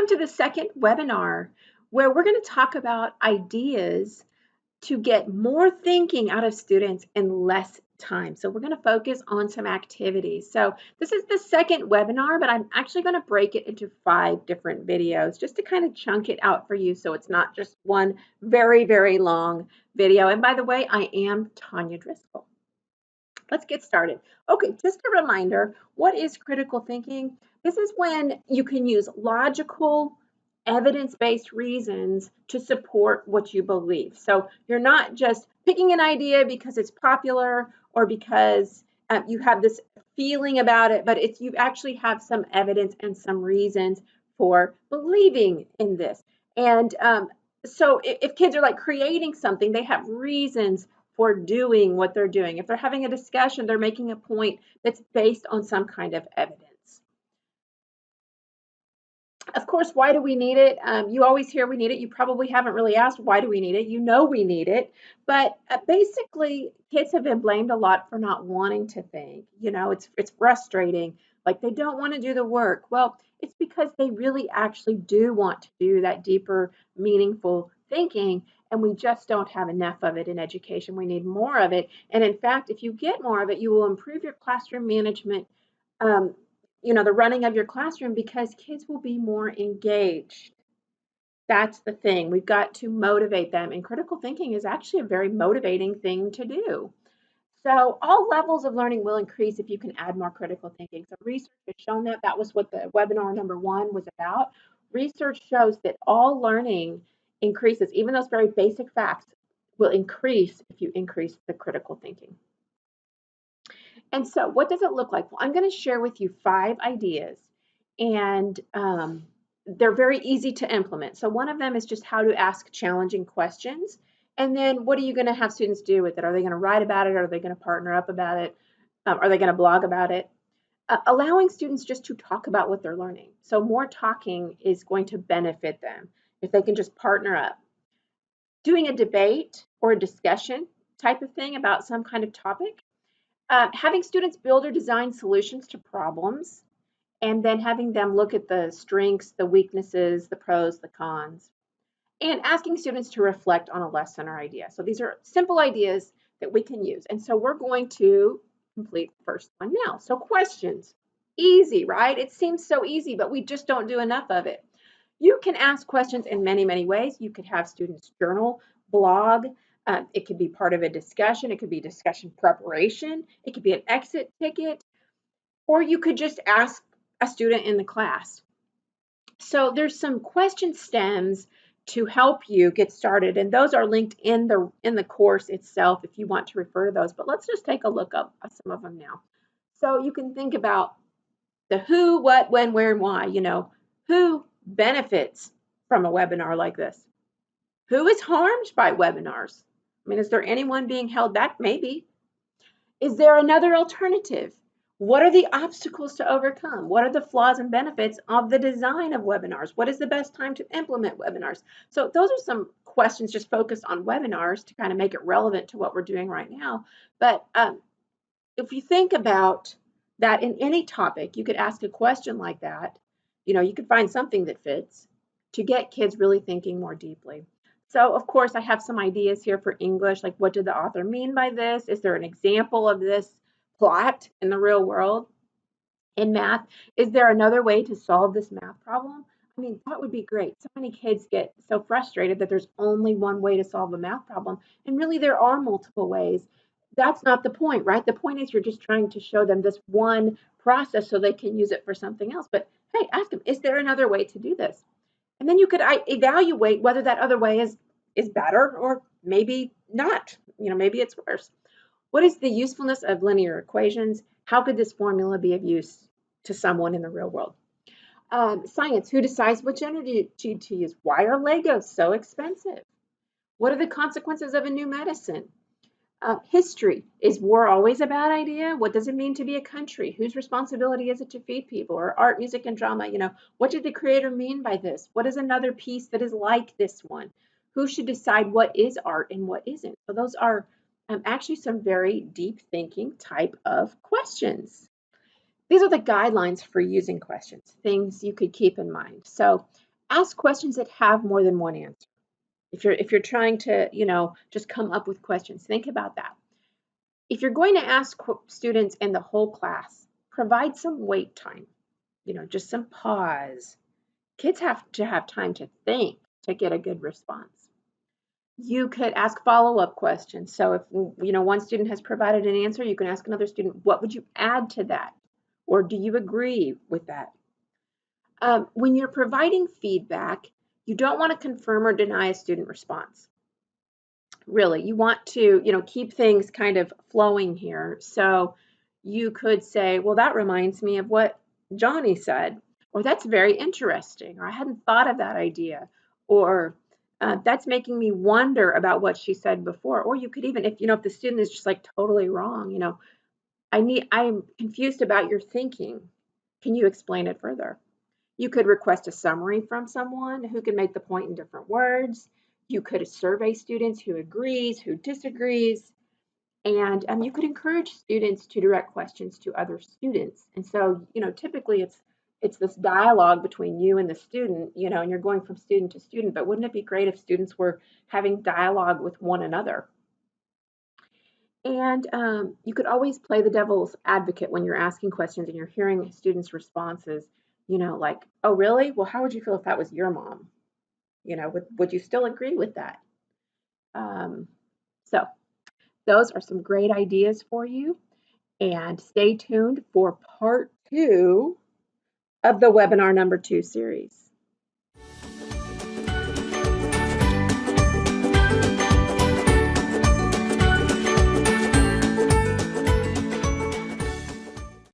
Welcome to the second webinar where we're going to talk about ideas to get more thinking out of students in less time. So we're going to focus on some activities. So this is the second webinar, but I'm actually going to break it into 5 different videos just to kind of chunk it out for you so it's not just one very, very long video. And by the way, I am Tanya Driscoll. Let's get started. Okay, just a reminder, what is critical thinking? This is when you can use logical, evidence-based reasons to support what you believe. So you're not just picking an idea because it's popular or because you have this feeling about it, but it's you actually have some evidence and some reasons for believing in this. And so if kids are like creating something, they have reasons for doing what they're doing. If they're having a discussion, they're making a point that's based on some kind of evidence. Of course, why do we need it? You always hear we need it. You probably haven't really asked why do we need it. You know we need it. But basically, kids have been blamed a lot for not wanting to think. You know, it's frustrating. Like they don't want to do the work. Well, it's because they really actually do want to do that deeper, meaningful thinking. And we just don't have enough of it in education. We need more of it. And in fact, if you get more of it, you will improve your classroom management, the running of your classroom because kids will be more engaged. That's the thing. We've got to motivate them. And critical thinking is actually a very motivating thing to do. So all levels of learning will increase if you can add more critical thinking. So research has shown that. That was what the webinar number 1 was about. Research shows that all learning increases, even those very basic facts will increase if you increase the critical thinking. And so what does it look like? Well, I'm going to share with you 5 ideas, and they're very easy to implement. So one of them is just how to ask challenging questions. And then what are you going to have students do with it? Are they going to write about it? Are they going to partner up about it? Are they going to blog about it? Allowing students just to talk about what they're learning. So more talking is going to benefit them if they can just partner up. Doing a debate or a discussion type of thing about some kind of topic. Having students build or design solutions to problems, and then having them look at the strengths, the weaknesses, the pros, the cons, and asking students to reflect on a lesson or idea. So these are simple ideas that we can use. And so we're going to complete the first one now. So questions, easy, right? It seems so easy, but we just don't do enough of it. You can ask questions in many, many ways. You could have students journal, blog. It could be part of a discussion. It could be discussion preparation. It could be an exit ticket. Or you could just ask a student in the class. So there's some question stems to help you get started, and those are linked in the course itself if you want to refer to those. But let's just take a look up at some of them now. So you can think about the who, what, when, where, and why. Who benefits from a webinar like this? Who is harmed by webinars? I mean, is there anyone being held back? Maybe. Is there another alternative? What are the obstacles to overcome? What are the flaws and benefits of the design of webinars? What is the best time to implement webinars? So those are some questions just focused on webinars to kind of make it relevant to what we're doing right now. But if you think about that in any topic, you could ask a question like that. You could find something that fits to get kids really thinking more deeply. So, of course, I have some ideas here for English, like what did the author mean by this? Is there an example of this plot in the real world? In math, is there another way to solve this math problem? I mean, that would be great. So many kids get so frustrated that there's only one way to solve a math problem, and really there are multiple ways. That's not the point, right? The point is you're just trying to show them this one process so they can use it for something else. But hey, ask them, is there another way to do this? And then you could evaluate whether that other way is better or maybe not. Maybe it's worse. What is the usefulness of linear equations? How could this formula be of use to someone in the real world? Science, who decides which energy to use? Why are Legos so expensive? What are the consequences of a new medicine? History, is war always a bad idea? What does it mean to be a country? Whose responsibility is it to feed people? Or art, music, and drama, what did the creator mean by this? What is another piece that is like this one? Who should decide what is art and what isn't? So those are actually some very deep thinking type of questions. These are the guidelines for using questions, things you could keep in mind. So Ask questions that have more than one answer. If you're trying to, just come up with questions, think about that. If you're going to ask students in the whole class, provide some wait time, just some pause. Kids have to have time to think to get a good response. You could ask follow-up questions. So if one student has provided an answer, you can ask another student, what would you add to that? Or do you agree with that? When you're providing feedback, you don't want to confirm or deny a student response. Really, you want to, keep things kind of flowing here. So you could say, well, that reminds me of what Johnny said, or that's very interesting, or I hadn't thought of that idea, or that's making me wonder about what she said before. Or you could even, if the student is just like totally wrong, I'm confused about your thinking. Can you explain it further? You could request a summary from someone who can make the point in different words. You could survey students who agrees, who disagrees, and you could encourage students to direct questions to other students. And so, typically it's this dialogue between you and the student, and you're going from student to student. But wouldn't it be great if students were having dialogue with one another? And you could always play the devil's advocate when you're asking questions and you're hearing students' responses, like, oh, really? Well, how would you feel if that was your mom? Would you still agree with that? So, those are some great ideas for you. And stay tuned for part 2 of the webinar number 2 series.